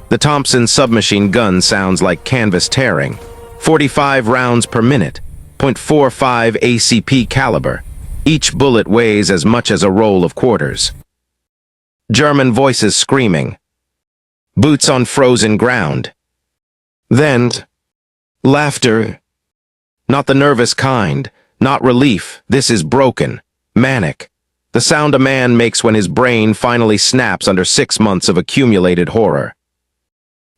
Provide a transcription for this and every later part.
The Thompson submachine gun sounds like canvas tearing. 45 rounds per minute, .45 ACP caliber. Each bullet weighs as much as a roll of quarters. German voices screaming. Boots on frozen ground. Then, laughter. Not the nervous kind, not relief. This is broken, manic. The sound a man makes when his brain finally snaps under 6 months of accumulated horror.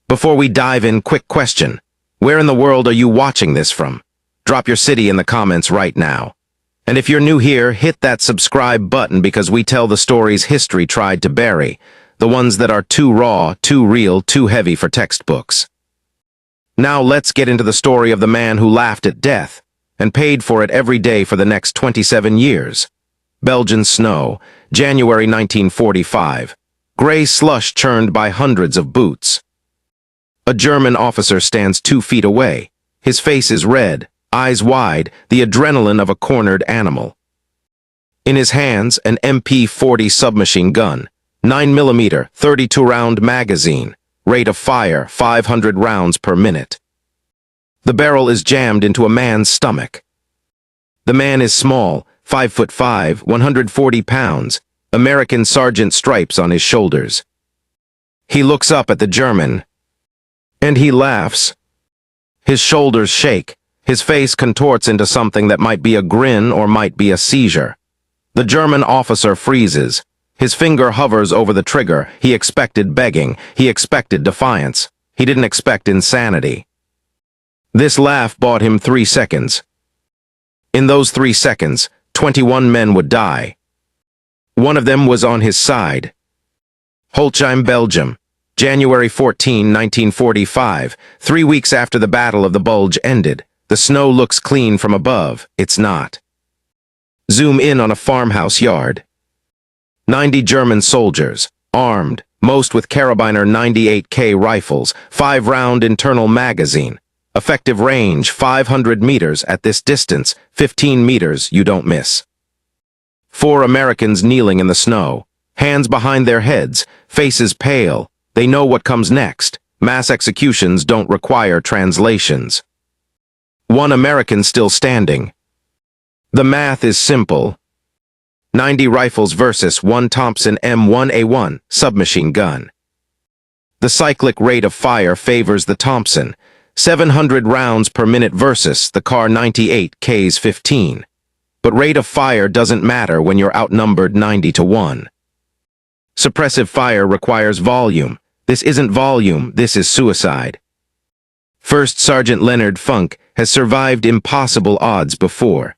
Before we dive in, quick question. Where in the world are you watching this from? Drop your city in the comments right now. And if you're new here, hit that subscribe button because we tell the stories history tried to bury, the ones that are too raw, too real, too heavy for textbooks. Now let's get into the story of the man who laughed at death and paid for it every day for the next 27 years. Belgian snow, January 1945. Gray slush churned by hundreds of boots. A German officer stands 2 feet away. His face is red, eyes wide, the adrenaline of a cornered animal. In his hands, an MP-40 submachine gun, 9mm, 32-round magazine, rate of fire 500 rounds per minute. The barrel is jammed into a man's stomach. The man is small, 5'5", 140 pounds, American sergeant stripes on his shoulders. He looks up at the German, and he laughs. His shoulders shake. His face contorts into something that might be a grin or might be a seizure. The German officer freezes. His finger hovers over the trigger. He expected begging. He expected defiance. He didn't expect insanity. This laugh bought him 3 seconds. In those 3 seconds, 21 men would die. One of them was on his side. Holtzheim, Belgium. January 14, 1945, 3 weeks after the Battle of the Bulge ended. The snow looks clean from above. It's not. Zoom in on a farmhouse yard. 90 German soldiers, armed, most with carabiner 98K rifles, 5-round internal magazine. Effective range 500 meters. At this distance, 15 meters you don't miss. 4 Americans kneeling in the snow, hands behind their heads, faces pale. They know what comes next. Mass executions don't require translations. 1 American still standing. The math is simple. 90 rifles versus 1 Thompson M1A1 submachine gun. The cyclic rate of fire favors the Thompson, 700 rounds per minute versus the Kar 98K's 15. But rate of fire doesn't matter when you're outnumbered 90-1. Suppressive fire requires volume. This isn't volume, this is suicide. First Sergeant Leonard Funk has survived impossible odds before.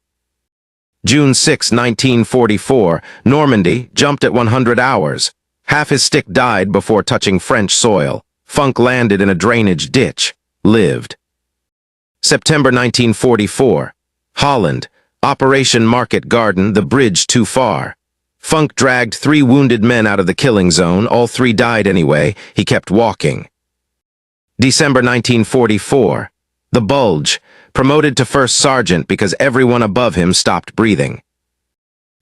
June 6, 1944, Normandy jumped at 100 hours. Half his stick died before touching French soil. Funk landed in a drainage ditch. Lived. September 1944, Holland, Operation Market Garden, the bridge too far. Funk dragged 3 wounded men out of the killing zone. All 3 died anyway. He kept walking. December 1944. The Bulge, promoted to first sergeant because everyone above him stopped breathing.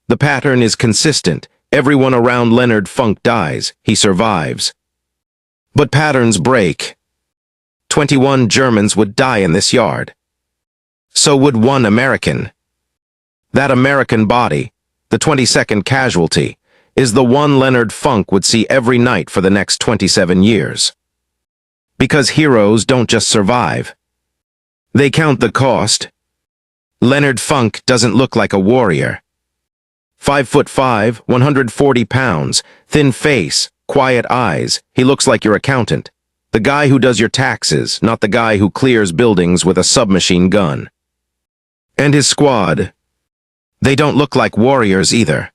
The pattern is consistent. Everyone around Leonard Funk dies. He survives. But patterns break. 21 Germans would die in this yard. So would 1 American. That American body, the 22nd casualty, is the one Leonard Funk would see every night for the next 27 years. Because heroes don't just survive. They count the cost. Leonard Funk doesn't look like a warrior. 5'5", 140 pounds, thin face, quiet eyes. He looks like your accountant. The guy who does your taxes, not the guy who clears buildings with a submachine gun. And his squad. They don't look like warriors either.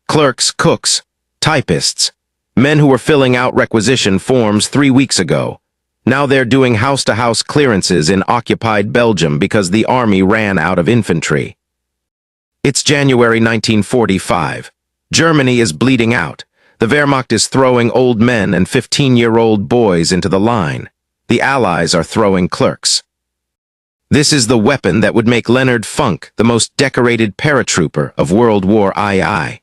Clerks, cooks, typists, men who were filling out requisition forms 3 weeks ago. Now they're doing house-to-house clearances in occupied Belgium because the army ran out of infantry. It's January 1945. Germany is bleeding out. The Wehrmacht is throwing old men and 15-year-old boys into the line. The Allies are throwing clerks. This is the weapon that would make Leonard Funk the most decorated paratrooper of World War II.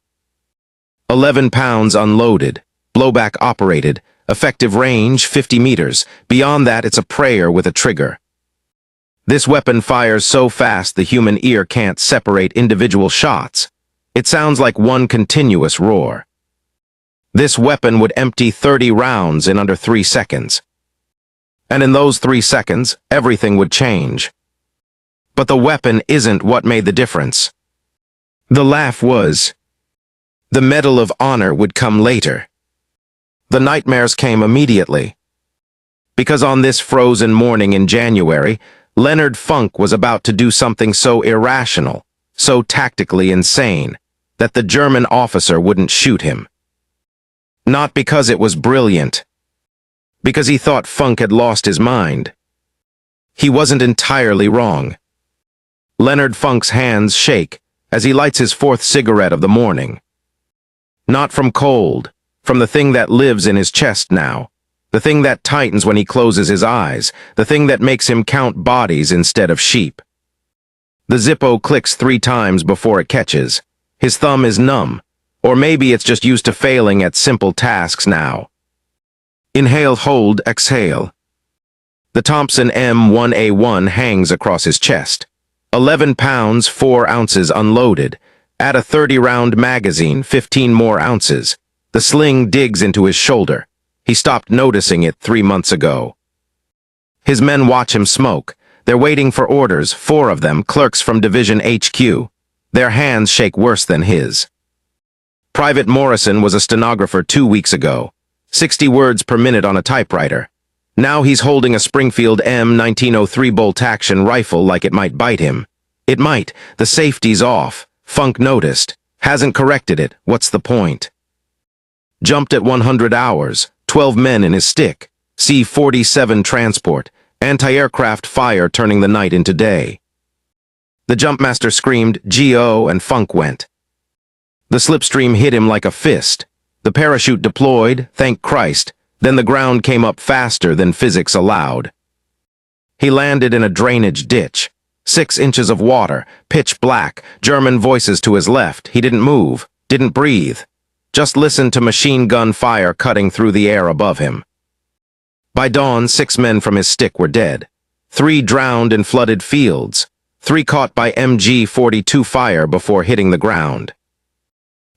11 pounds unloaded, blowback operated, Effective range, 50 meters. Beyond that, it's a prayer with a trigger. This weapon fires so fast the human ear can't separate individual shots. It sounds like one continuous roar. This weapon would empty 30 rounds in under 3 seconds. And in those 3 seconds, everything would change. But the weapon isn't what made the difference. The laugh was. The Medal of Honor would come later. The nightmares came immediately. Because on this frozen morning in January, Leonard Funk was about to do something so irrational, so tactically insane, that the German officer wouldn't shoot him. Not because it was brilliant. Because he thought Funk had lost his mind. He wasn't entirely wrong. Leonard Funk's hands shake as he lights his 4th cigarette of the morning. Not from cold, from the thing that lives in his chest now. The thing that tightens when he closes his eyes, the thing that makes him count bodies instead of sheep. The Zippo clicks 3 times before it catches. His thumb is numb, or maybe it's just used to failing at simple tasks now. Inhale, hold, exhale. The Thompson M1A1 hangs across his chest. 11 pounds, 4 ounces unloaded. Add a 30-round magazine, 15 more ounces. The sling digs into his shoulder. He stopped noticing it 3 months ago. His men watch him smoke. They're waiting for orders, 4 of them, clerks from Division HQ. Their hands shake worse than his. Private Morrison was a stenographer 2 weeks ago. 60 words per minute on a typewriter. Now he's holding a Springfield M1903 bolt-action rifle like it might bite him. It might. The safety's off. Funk noticed. Hasn't corrected it. What's the point? Jumped at 100 hours. 12 men in his stick. C-47 transport. Anti-aircraft fire turning the night into day. The jumpmaster screamed, "G.O.," and Funk went. The slipstream hit him like a fist. The parachute deployed, thank Christ. Then the ground came up faster than physics allowed. He landed in a drainage ditch. 6 inches of water, pitch black, German voices to his left. He didn't move, didn't breathe. Just listened to machine gun fire cutting through the air above him. By dawn, 6 men from his stick were dead. 3 drowned in flooded fields. 3 caught by MG-42 fire before hitting the ground.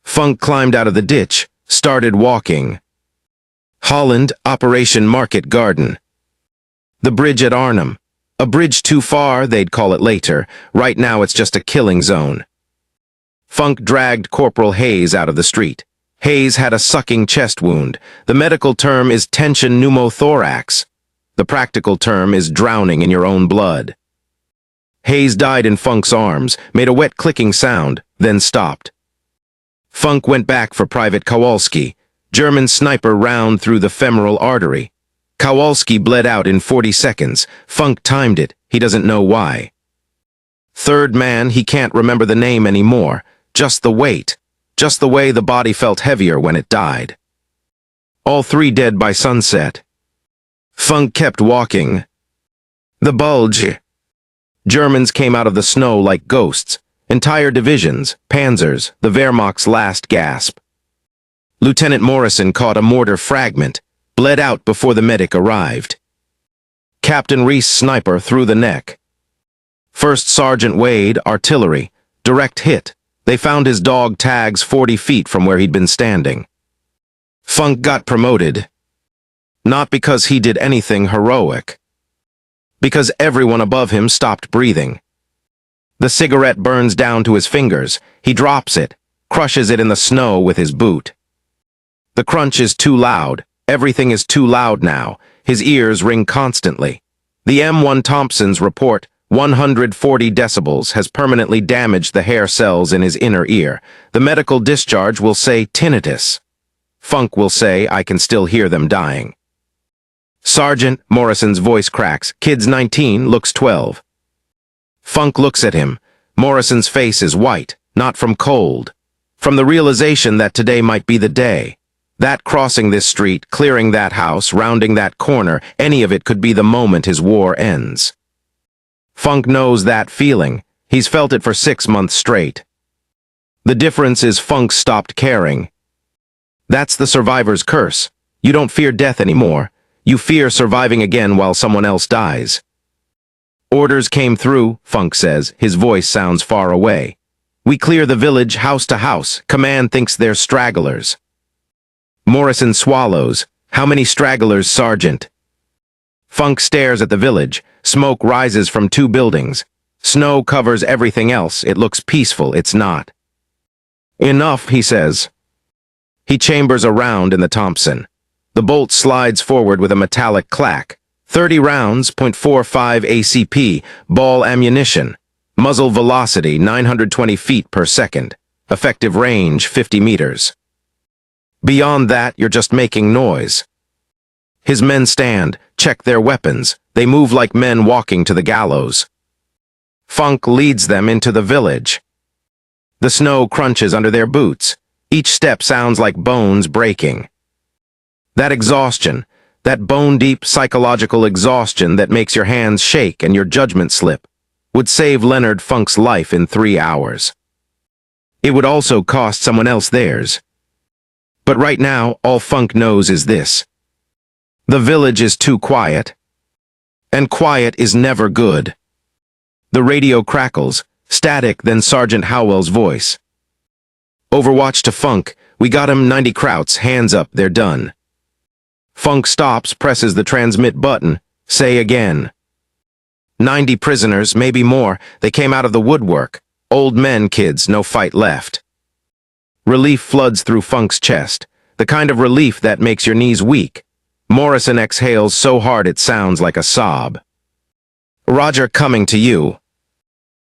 Funk climbed out of the ditch, started walking. Holland, Operation Market Garden. The bridge at Arnhem. A bridge too far, they'd call it later. Right now it's just a killing zone. Funk dragged Corporal Hayes out of the street. Hayes had a sucking chest wound. The medical term is tension pneumothorax. The practical term is drowning in your own blood. Hayes died in Funk's arms, made a wet clicking sound, then stopped. Funk went back for Private Kowalski. German sniper round through the femoral artery. Kowalski bled out in 40 seconds. Funk timed it. He doesn't know why. 3rd man, he can't remember the name anymore. Just the weight. Just the way the body felt heavier when it died. All 3 dead by sunset. Funk kept walking. The bulge. Germans came out of the snow like ghosts. Entire divisions, panzers, the Wehrmacht's last gasp. Lieutenant Morrison caught a mortar fragment, bled out before the medic arrived. Captain Reese sniper through the neck. 1st Sergeant Wade, artillery, direct hit. They found his dog tags 40 feet from where he'd been standing. Funk got promoted. Not because he did anything heroic. Because everyone above him stopped breathing. The cigarette burns down to his fingers. He drops it, crushes it in the snow with his boot. The crunch is too loud. Everything is too loud now. His ears ring constantly. The M1 Thompson's report, 140 decibels, has permanently damaged the hair cells in his inner ear. The medical discharge will say tinnitus. Funk will say, I can still hear them dying. Sergeant, Morrison's voice cracks. Kid's 19, looks 12. Funk looks at him. Morrison's face is white, not from cold. From the realization that today might be the day. That crossing this street, clearing that house, rounding that corner, any of it could be the moment his war ends. Funk knows that feeling. He's felt it for 6 months straight. The difference is Funk stopped caring. That's the survivor's curse. You don't fear death anymore. You fear surviving again while someone else dies. Orders came through, Funk says. His voice sounds far away. We clear the village house to house. Command thinks they're stragglers. Morrison swallows. How many stragglers, Sergeant? Funk stares at the village. Smoke rises from 2 buildings. Snow covers everything else. It looks peaceful. It's not. Enough, he says. He chambers a round in the Thompson. The bolt slides forward with a metallic clack. 30 rounds, .45 ACP, ball ammunition. Muzzle velocity, 920 feet per second. Effective range, 50 meters. Beyond that, you're just making noise. His men stand, check their weapons. They move like men walking to the gallows. Funk leads them into the village. The snow crunches under their boots. Each step sounds like bones breaking. That exhaustion, that bone-deep psychological exhaustion that makes your hands shake and your judgment slip, would save Leonard Funk's life in 3 hours. It would also cost someone else theirs. But right now, all Funk knows is this. The village is too quiet. And quiet is never good. The radio crackles, static, then Sergeant Howell's voice. Overwatch to Funk. We got him, 90 Krauts, hands up, they're done. Funk stops, presses the transmit button. Say again. 90 prisoners, maybe more. They came out of the woodwork. Old men, kids, no fight left. Relief floods through Funk's chest, the kind of relief that makes your knees weak. Morrison exhales so hard it sounds like a sob. Roger, coming to you.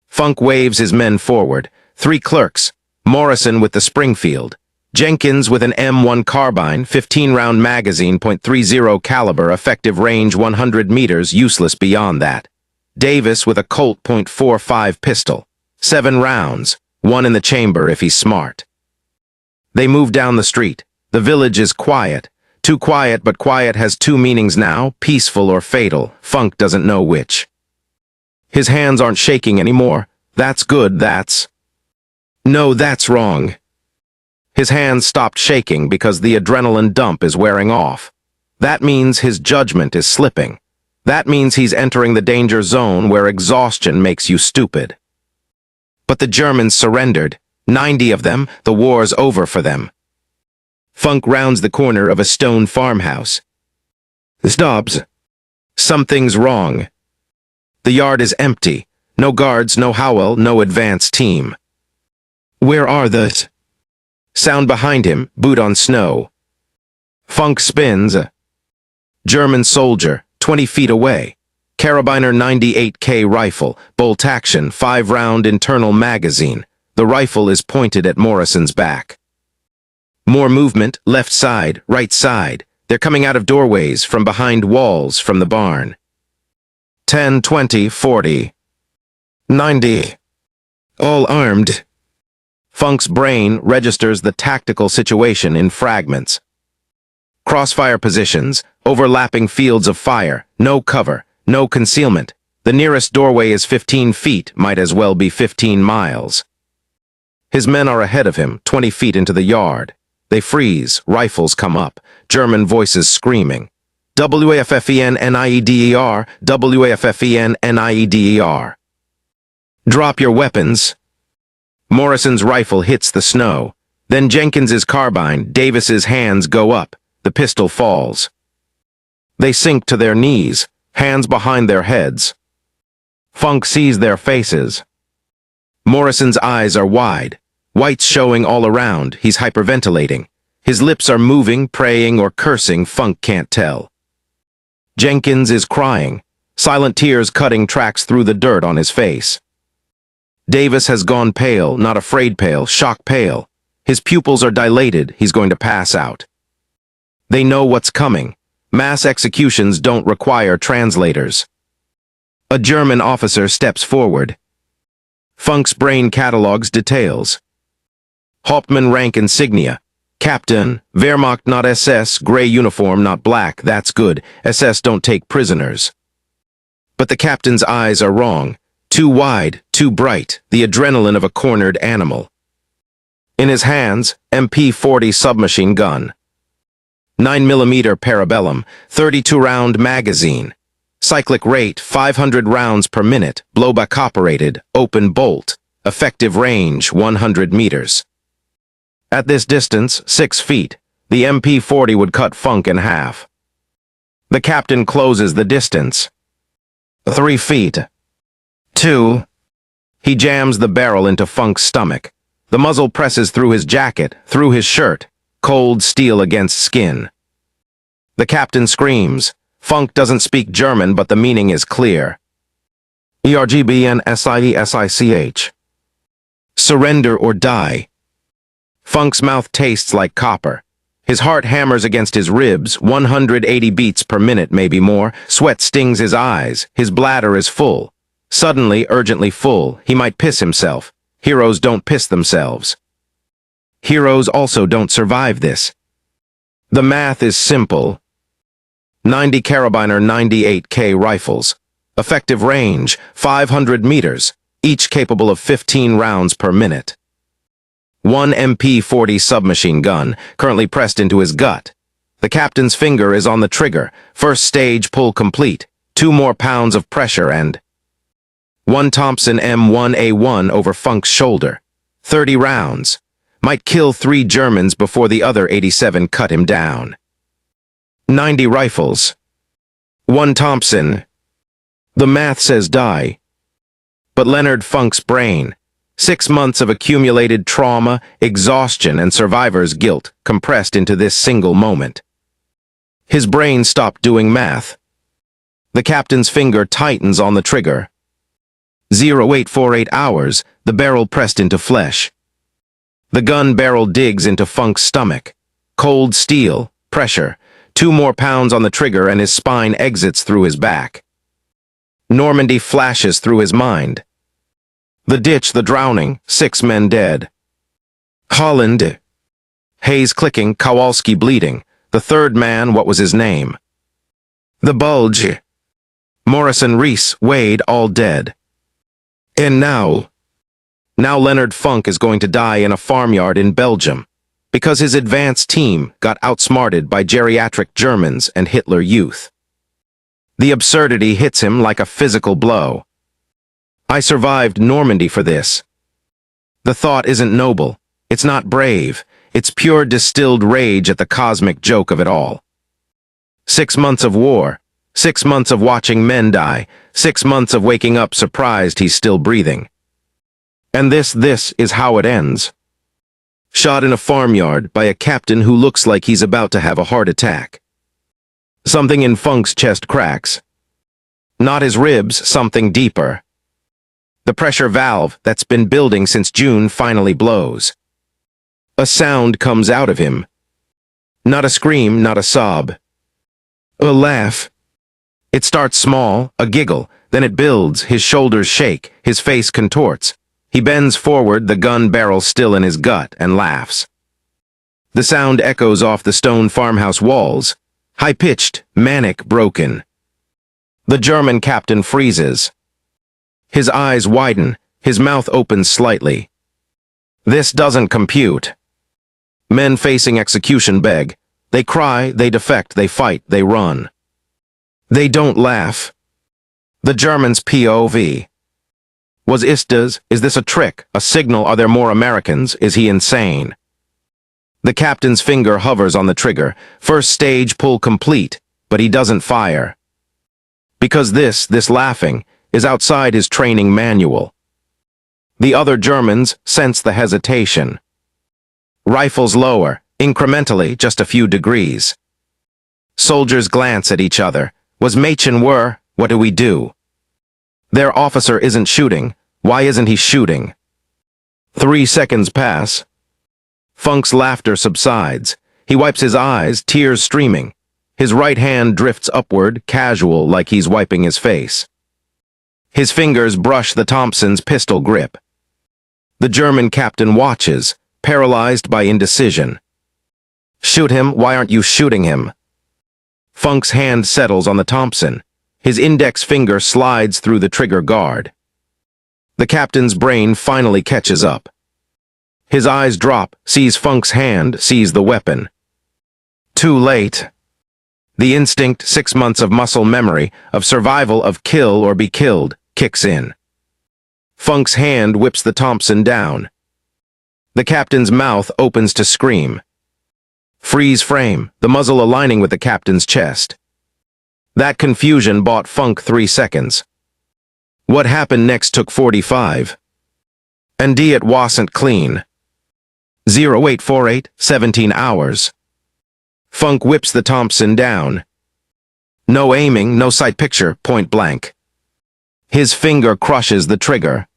Funk waves his men forward. 3 clerks. Morrison with the Springfield. Jenkins with an M1 carbine, 15-round magazine, .30 caliber, effective range 100 meters, useless beyond that. Davis with a Colt .45 pistol. 7 rounds, 1 in the chamber if he's smart. They move down the street. The village is quiet. Too quiet, but quiet has 2 meanings now, peaceful or fatal. Funk doesn't know which. His hands aren't shaking anymore. That's good, that's... No, that's wrong. His hands stopped shaking because the adrenaline dump is wearing off. That means his judgment is slipping. That means he's entering the danger zone where exhaustion makes you stupid. But the Germans surrendered. 90 of them, the war's over for them. Funk rounds the corner of a stone farmhouse. Stops. Something's wrong. The yard is empty. No guards, no Howell, no advance team. Where are the... Sound behind him, boot on snow. Funk spins. German soldier, 20 feet away. Carabiner 98K rifle, bolt action, 5-round internal magazine. The rifle is pointed at Morrison's back. More movement, left side, right side. They're coming out of doorways, from behind walls, from the barn. 10, 20, 40. 90. All armed. Funk's brain registers the tactical situation in fragments. Crossfire positions, overlapping fields of fire, no cover, no concealment. The nearest doorway is 15 feet, might as well be 15 miles. His men are ahead of him, 20 feet into the yard. They freeze, rifles come up, German voices screaming. WWIIWehrmacht, WWWIIWehrmacht. Drop your weapons. Morrison's rifle hits the snow. Then Jenkins's carbine, Davis's hands go up. The pistol falls. They sink to their knees, hands behind their heads. Funk sees their faces. Morrison's eyes are wide, whites showing all around. He's hyperventilating. His lips are moving, praying, or cursing. Funk can't tell. Jenkins is crying, silent tears cutting tracks through the dirt on his face. Davis has gone pale, not afraid pale, shock pale. His pupils are dilated. He's going to pass out. They know what's coming. Mass executions don't require translators. A German officer steps forward. Funk's brain catalogs details. Hauptmann rank insignia. Captain, Wehrmacht not SS, gray uniform not black, that's good. SS don't take prisoners. But the captain's eyes are wrong. Too wide, too bright, the adrenaline of a cornered animal. In his hands, MP-40 submachine gun. 9mm parabellum, 32-round magazine. Cyclic rate 500 rounds per minute, blowback operated, open bolt. Effective range 100 meters. At this distance, 6 feet, the MP40 would cut Funk in half. The captain closes the distance. 3 feet. 2. He jams the barrel into Funk's stomach. The muzzle presses through his jacket, through his shirt, cold steel against skin. The captain screams. Funk doesn't speak German, but the meaning is clear. ERGBNSIESICH. Surrender or die. Funk's mouth tastes like copper. His heart hammers against his ribs, 180 beats per minute, maybe more. Sweat stings his eyes. His bladder is full. Suddenly, urgently full. He might piss himself. Heroes don't piss themselves. Heroes also don't survive this. The math is simple. 90 carabiner 98K rifles. Effective range, 500 meters, each capable of 15 rounds per minute. 1 MP40 submachine gun, currently pressed into his gut. The captain's finger is on the trigger. First stage pull complete. 2 more pounds of pressure and 1 Thompson M1A1 over Funk's shoulder. 30 rounds. Might kill 3 Germans before the other 87 cut him down. 90 rifles. 1 Thompson. The math says die. But Leonard Funk's brain, 6 months of accumulated trauma, exhaustion, and survivor's guilt compressed into this single moment. His brain stopped doing math. The captain's finger tightens on the trigger. 0848 hours, the barrel pressed into flesh. The gun barrel digs into Funk's stomach. Cold steel, pressure, 2 more pounds on the trigger and his spine exits through his back. Normandy flashes through his mind. The ditch, the drowning, 6 men dead. Holland. Hayes clicking, Kowalski bleeding. The 3rd man, what was his name? The bulge. Morrison, Reese, Wade, all dead. And now Leonard Funk is going to die in a farmyard in Belgium because his advanced team got outsmarted by geriatric Germans and Hitler Youth. The absurdity hits him like a physical blow. I survived Normandy for this. The thought isn't noble. It's not brave. It's pure distilled rage at the cosmic joke of it all. 6 months of war. 6 months of watching men die. 6 months of waking up surprised he's still breathing. And this is how it ends. Shot in a farmyard by a captain who looks like he's about to have a heart attack. Something in Funk's chest cracks. Not his ribs, something deeper. The pressure valve that's been building since June finally blows. A sound comes out of him. Not a scream, not a sob. A laugh. It starts small, a giggle, then it builds, his shoulders shake, his face contorts. He bends forward, the gun barrel still in his gut, and laughs. The sound echoes off the stone farmhouse walls, high-pitched, manic, broken. The German captain freezes. His eyes widen, his mouth opens slightly. This doesn't compute. Men facing execution beg. They cry, they defect, they fight, they run. They don't laugh. The German's POV. Was Istas? Is this a trick? A signal? Are there more Americans? Is he insane? The captain's finger hovers on the trigger. First stage pull complete, but he doesn't fire. Because this laughing, is outside his training manual. The other Germans sense the hesitation. Rifles lower, incrementally, just a few degrees. Soldiers glance at each other. Was Machen were, what do we do? Their officer isn't shooting. Why isn't he shooting? 3 seconds pass. Funk's laughter subsides. He wipes his eyes, tears streaming. His right hand drifts upward, casual, like he's wiping his face. His fingers brush the Thompson's pistol grip. The German captain watches, paralyzed by indecision. Shoot him, why aren't you shooting him? Funk's hand settles on the Thompson. His index finger slides through the trigger guard. The captain's brain finally catches up. His eyes drop, sees Funk's hand, sees the weapon. Too late. The instinct, 6 months of muscle memory, of survival, of kill or be killed, kicks in. Funk's hand whips the Thompson down. The captain's mouth opens to scream. Freeze frame, the muzzle aligning with the captain's chest. That confusion bought Funk 3 seconds. What happened next took 45. And it wasn't clean. 0848, 17 hours. Funk whips the Thompson down. No aiming, no sight picture, point blank. His finger crushes the trigger.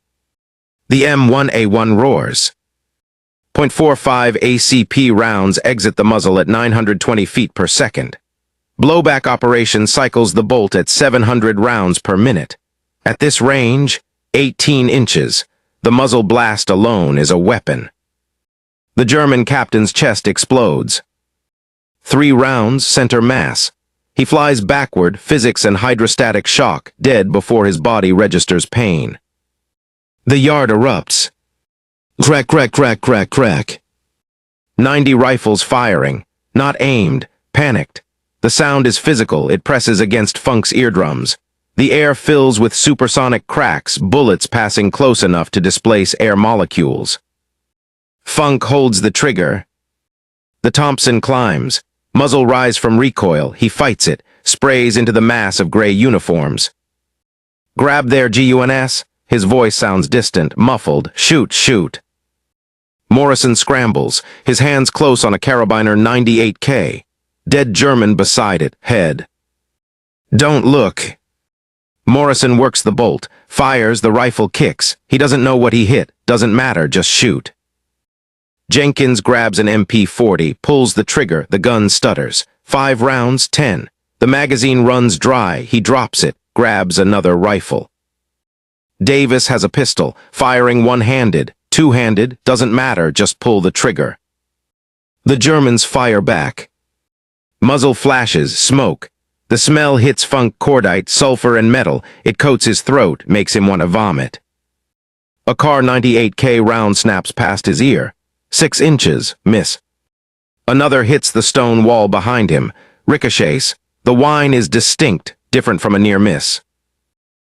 The M1A1 roars. .45 ACP rounds exit the muzzle at 920 feet per second. Blowback operation cycles the bolt at 700 rounds per minute. At this range, 18 inches, the muzzle blast alone is a weapon. The German captain's chest explodes. 3 rounds, center mass. He flies backward, physics and hydrostatic shock, dead before his body registers pain. The yard erupts. Crack, crack, crack, crack, crack. 90 rifles firing, not aimed, panicked. The sound is physical, it presses against Funk's eardrums. The air fills with supersonic cracks, bullets passing close enough to displace air molecules. Funk holds the trigger. The Thompson climbs. Muzzle rise from recoil, he fights it, sprays into the mass of gray uniforms. Grab there, GUNS? His voice sounds distant, muffled. Shoot, shoot. Morrison scrambles, his hands close on a carabiner 98K. Dead German beside it, head. Don't look. Morrison works the bolt, fires, the rifle kicks. He doesn't know what he hit, doesn't matter, just shoot. Jenkins grabs an MP40, pulls the trigger, the gun stutters. 5 rounds, 10. The magazine runs dry, he drops it, grabs another rifle. Davis has a pistol, firing one-handed, two-handed, doesn't matter, just pull the trigger. The Germans fire back. Muzzle flashes, smoke. The smell hits Funk, cordite, sulfur and metal. It coats his throat, makes him want to vomit. A Kar 98K round snaps past his ear. 6 inches, miss. Another hits the stone wall behind him, ricochets. The whine is distinct, different from a near miss.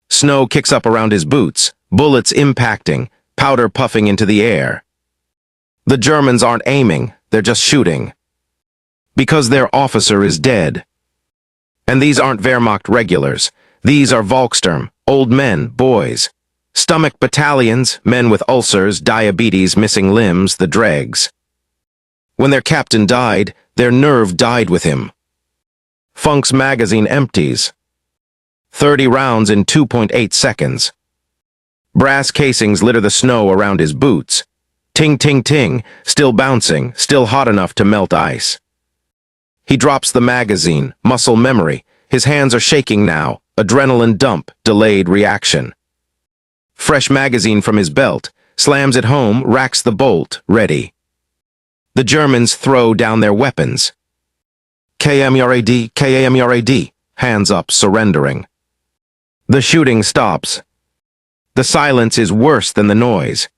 Snow kicks up around his boots, bullets impacting, powder puffing into the air. The Germans aren't aiming, they're just shooting. Because their officer is dead. And these aren't Wehrmacht regulars. These are Volkssturm, old men, boys. Stomach battalions, men with ulcers, diabetes, missing limbs, the dregs. When their captain died, their nerve died with him. Funk's magazine empties. 30 rounds in 2.8 seconds. Brass casings litter the snow around his boots. Ting, ting, ting, still bouncing, still hot enough to melt ice. He drops the magazine, muscle memory. His hands are shaking now, adrenaline dump, delayed reaction. Fresh magazine from his belt, slams it home, racks the bolt, ready. The Germans throw down their weapons. KMRAD, KMRAD, hands up, surrendering. The shooting stops. The silence is worse than the noise.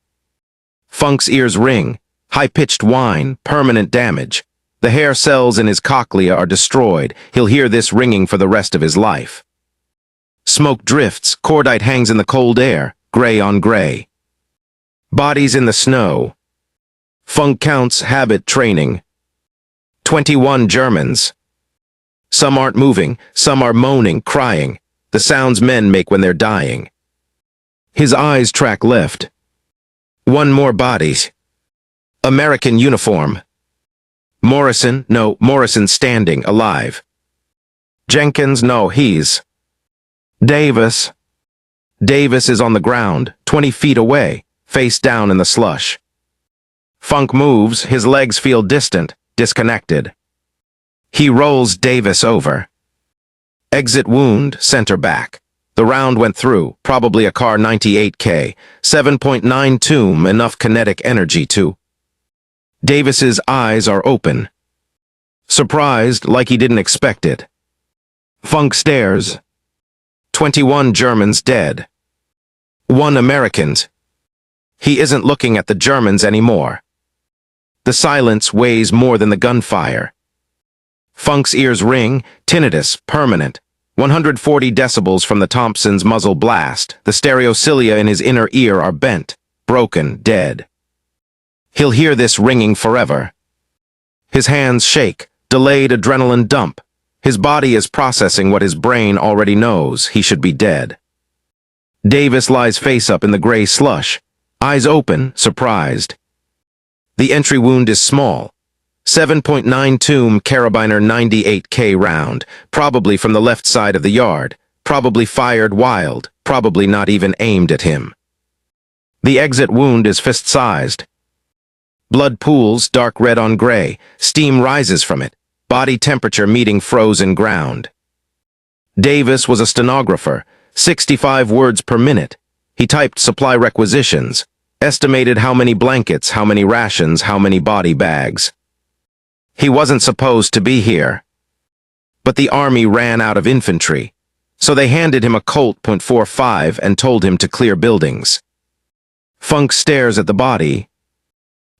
Funk's ears ring, high-pitched whine, permanent damage. The hair cells in his cochlea are destroyed. He'll hear this ringing for the rest of his life. Smoke drifts, cordite hangs in the cold air, gray on gray. Bodies in the snow. Funk counts, habit training. 21 Germans. Some aren't moving, some are moaning, crying. The sounds men make when they're dying. His eyes track left. 1 more body. American uniform. Morrison, no, Morrison standing, alive. Jenkins, no, he's. Davis. Davis is on the ground, 20 feet away, face down in the slush. Funk moves, his legs feel distant, disconnected. He rolls Davis over. Exit wound, center back. The round went through, probably a Kar 98K, 7.92, enough kinetic energy to. Davis's eyes are open. Surprised, like he didn't expect it. Funk stares. 21 Germans dead. 1 Americans. He isn't looking at the Germans anymore. The silence weighs more than the gunfire. Funk's ears ring, tinnitus, permanent. 140 decibels from the Thompson's muzzle blast. The stereocilia in his inner ear are bent, broken, dead. He'll hear this ringing forever. His hands shake, delayed adrenaline dump. His body is processing what his brain already knows. He should be dead. Davis lies face up in the gray slush, eyes open, surprised. The entry wound is small. 7.92 carabiner 98K round, probably from the left side of the yard, probably fired wild, probably not even aimed at him. The exit wound is fist-sized. Blood pools, dark red on gray, steam rises from it, body temperature meeting frozen ground. Davis was a stenographer, 65 words per minute. He typed supply requisitions, estimated how many blankets, how many rations, how many body bags. He wasn't supposed to be here. But the army ran out of infantry, so they handed him a Colt .45 and told him to clear buildings. Funk stares at the body.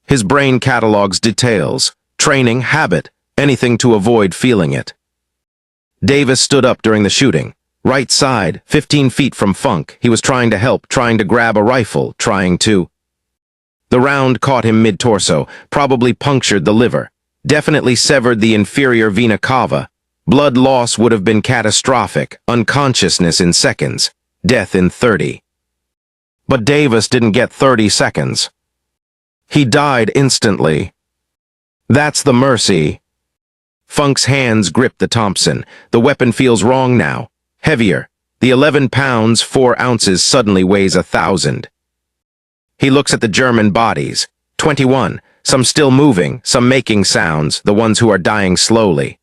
His brain catalogs details, training, habit, anything to avoid feeling it. Davis stood up during the shooting. Right side, 15 feet from Funk. He was trying to help, trying to grab a rifle, trying to... The round caught him mid-torso, probably punctured the liver, definitely severed the inferior vena cava. Blood loss would have been catastrophic, unconsciousness in seconds, death in 30. But Davis didn't get 30 seconds. He died instantly. That's the mercy. Funk's hands grip the Thompson. The weapon feels wrong now. Heavier. The 11 pounds, 4 ounces suddenly weighs 1,000. He looks at the German bodies. 21. Some still moving, some making sounds, the ones who are dying slowly.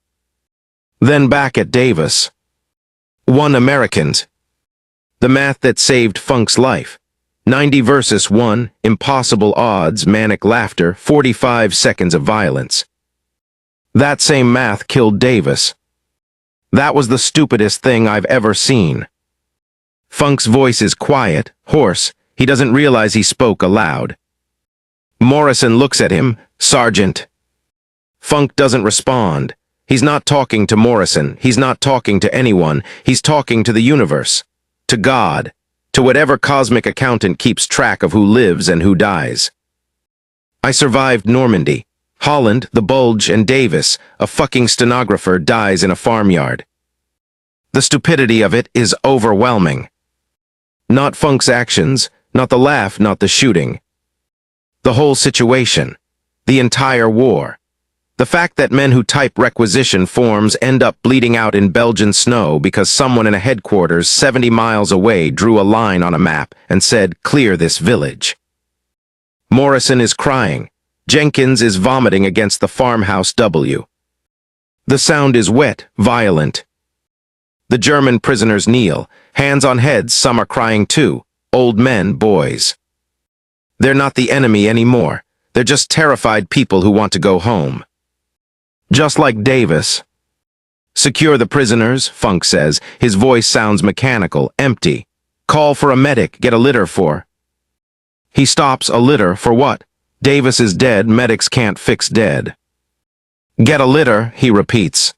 Then back at Davis. 1 Americans. The math that saved Funk's life. 90 versus 1, impossible odds, manic laughter, 45 seconds of violence. That same math killed Davis. That was the stupidest thing I've ever seen. Funk's voice is quiet, hoarse. He doesn't realize he spoke aloud. Morrison looks at him, Sergeant. Funk doesn't respond. He's not talking to Morrison. He's not talking to anyone. He's talking to the universe. To God. To whatever cosmic accountant keeps track of who lives and who dies. I survived Normandy. Holland, the Bulge, and Davis, a fucking stenographer, dies in a farmyard. The stupidity of it is overwhelming. Not Funk's actions, not the laugh, not the shooting. The whole situation. The entire war. The fact that men who type requisition forms end up bleeding out in Belgian snow because someone in a headquarters 70 miles away drew a line on a map and said, "Clear this village." Morrison is crying. Jenkins is vomiting against the farmhouse W. The sound is wet, violent. The German prisoners kneel, hands on heads, some are crying too, old men, boys. They're not the enemy anymore, they're just terrified people who want to go home. Just like Davis. Secure the prisoners, Funk says, his voice sounds mechanical, empty. Call for a medic, get a litter for. He stops, a litter, for what? Davis is dead, medics can't fix dead. Get a litter, he repeats.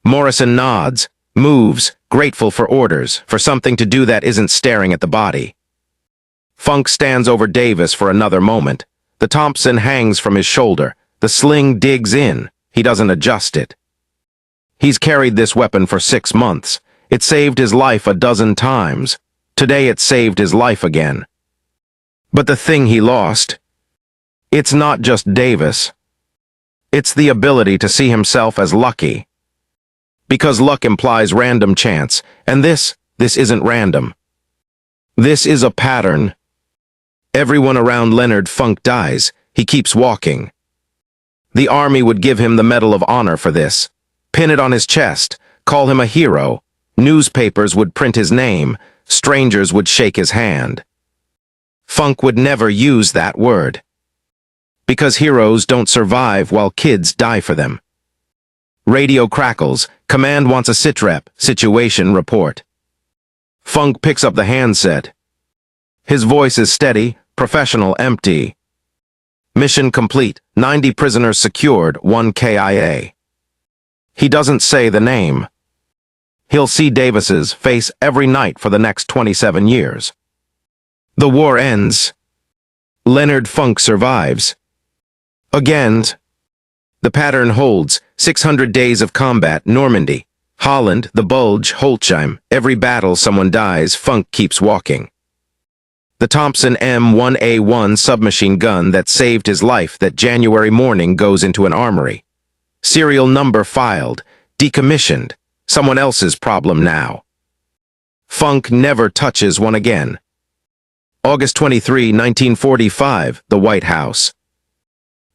Morrison nods, moves, grateful for orders, for something to do that isn't staring at the body. Funk stands over Davis for another moment. The Thompson hangs from his shoulder. The sling digs in. He doesn't adjust it. He's carried this weapon for 6 months. It saved his life a dozen times. Today it saved his life again. But the thing he lost... It's not just Davis. It's the ability to see himself as lucky. Because luck implies random chance, and this isn't random. This is a pattern. Everyone around Leonard Funk dies. He keeps walking. The army would give him the Medal of Honor for this. Pin it on his chest. Call him a hero. Newspapers would print his name. Strangers would shake his hand. Funk would never use that word. Because heroes don't survive while kids die for them. Radio crackles. Command wants a sitrep. Situation report. Funk picks up the handset. His voice is steady, professional, empty. Mission complete. 90 prisoners secured, 1 KIA. He doesn't say the name. He'll see Davis's face every night for the next 27 years. The war ends. Leonard Funk survives. Again. The pattern holds. 600 days of combat, Normandy, Holland, the Bulge, Holzheim. Every battle someone dies, Funk keeps walking. The Thompson M1A1 submachine gun that saved his life that January morning goes into an armory. Serial number filed, decommissioned, someone else's problem now. Funk never touches one again. August 23, 1945, the White House.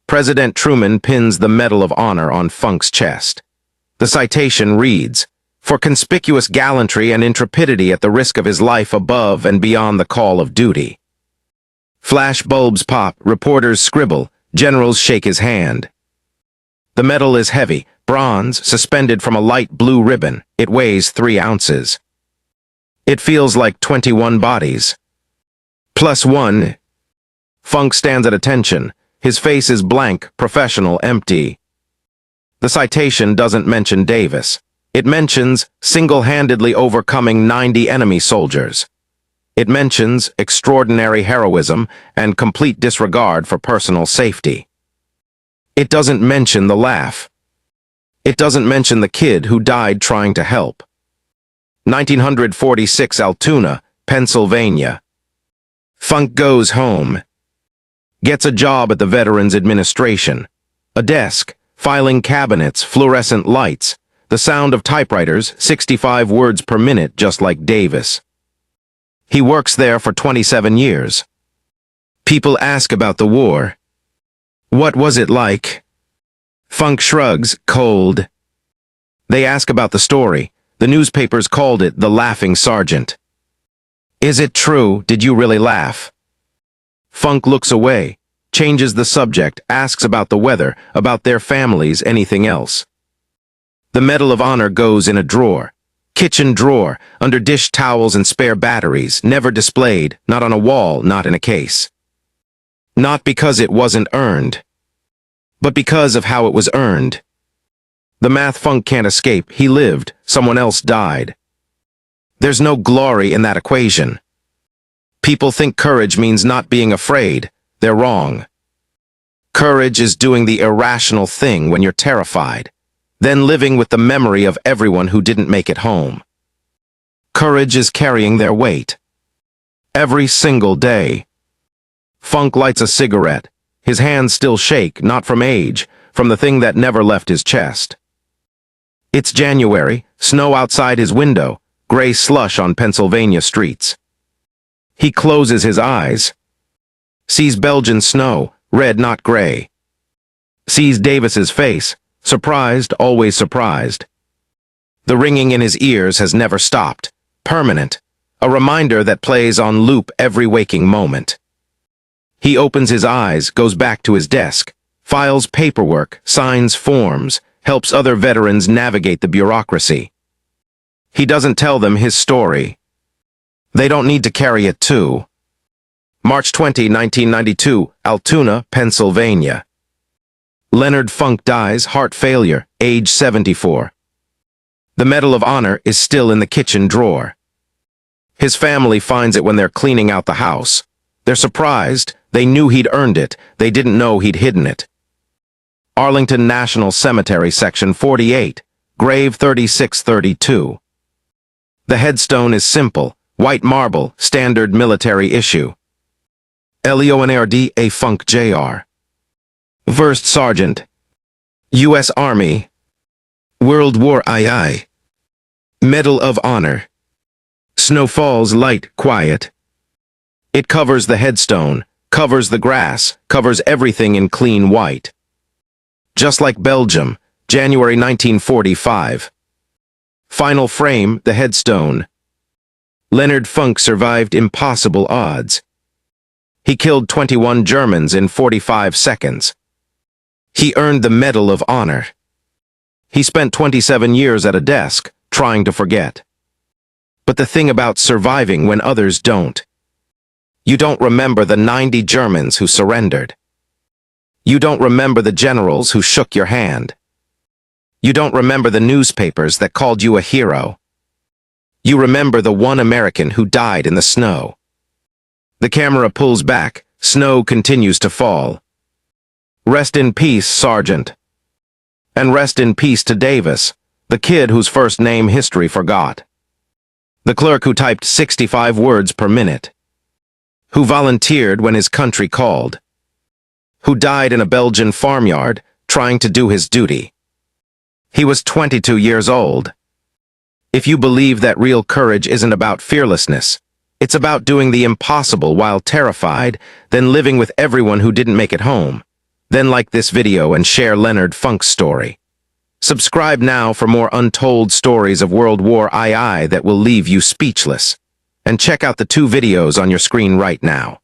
President Truman pins the Medal of Honor on Funk's chest. The citation reads, "For conspicuous gallantry and intrepidity at the risk of his life above and beyond the call of duty." Flash bulbs pop, reporters scribble, generals shake his hand. The medal is heavy, bronze, suspended from a light blue ribbon. It weighs 3 ounces. It feels like 21 bodies. Plus 1. Funk stands at attention. His face is blank, professional, empty. The citation doesn't mention Davis. It mentions single-handedly overcoming 90 enemy soldiers. It mentions extraordinary heroism and complete disregard for personal safety. It doesn't mention the laugh. It doesn't mention the kid who died trying to help. 1946 Altoona, Pennsylvania. Funk goes home. Gets a job at the Veterans Administration. A desk, filing cabinets, fluorescent lights, the sound of typewriters, 65 words per minute, just like Davis. He works there for 27 years. People ask about the war. What was it like? Funk shrugs, cold. They ask about the story. The newspapers called it the Laughing Sergeant. Is it true? Did you really laugh? Funk looks away, changes the subject, asks about the weather, about their families, anything else. The Medal of Honor goes in a drawer. Kitchen drawer, under dish towels and spare batteries, never displayed, not on a wall, not in a case. Not because it wasn't earned, but because of how it was earned. The math Funk can't escape. He lived, someone else died. There's no glory in that equation. People think courage means not being afraid. They're wrong. Courage is doing the irrational thing when you're terrified, then living with the memory of everyone who didn't make it home. Courage is carrying their weight. Every single day. Funk lights a cigarette. His hands still shake, not from age, from the thing that never left his chest. It's January, snow outside his window, gray slush on Pennsylvania streets. He closes his eyes. Sees Belgian snow, red not gray. Sees Davis's face, surprised, always surprised. The ringing in his ears has never stopped, permanent, a reminder that plays on loop every waking moment. He opens his eyes, goes back to his desk, files paperwork, signs forms, helps other veterans navigate the bureaucracy. He doesn't tell them his story. They don't need to carry it too. March 20, 1992, Altoona, Pennsylvania. Leonard Funk dies, heart failure, age 74. The Medal of Honor is still in the kitchen drawer. His family finds it when they're cleaning out the house. They're surprised. They knew he'd earned it. They didn't know he'd hidden it. Arlington National Cemetery, Section 48, grave 3632. The headstone is simple, white marble, standard military issue. Leonard A. Funk Jr. First Sergeant, U.S. Army, World War II. Medal of Honor. Snow falls light, quiet. It covers the headstone, covers the grass, covers everything in clean white. Just like Belgium, January 1945. Final frame, the headstone. Leonard Funk survived impossible odds. He killed 21 Germans in 45 seconds. He earned the Medal of Honor. He spent 27 years at a desk, trying to forget. But the thing about surviving when others don't, you don't remember the 90 Germans who surrendered. You don't remember the generals who shook your hand. You don't remember the newspapers that called you a hero. You remember the one American who died in the snow. The camera pulls back. Snow continues to fall. Rest in peace, Sergeant. And rest in peace to Davis, the kid whose first name history forgot. The clerk who typed 65 words per minute. Who volunteered when his country called. Who died in a Belgian farmyard trying to do his duty. He was 22 years old. If you believe that real courage isn't about fearlessness, it's about doing the impossible while terrified, then living with everyone who didn't make it home, then like this video and share Leonard Funk's story. Subscribe now for more untold stories of World War II that will leave you speechless. And check out the 2 videos on your screen right now.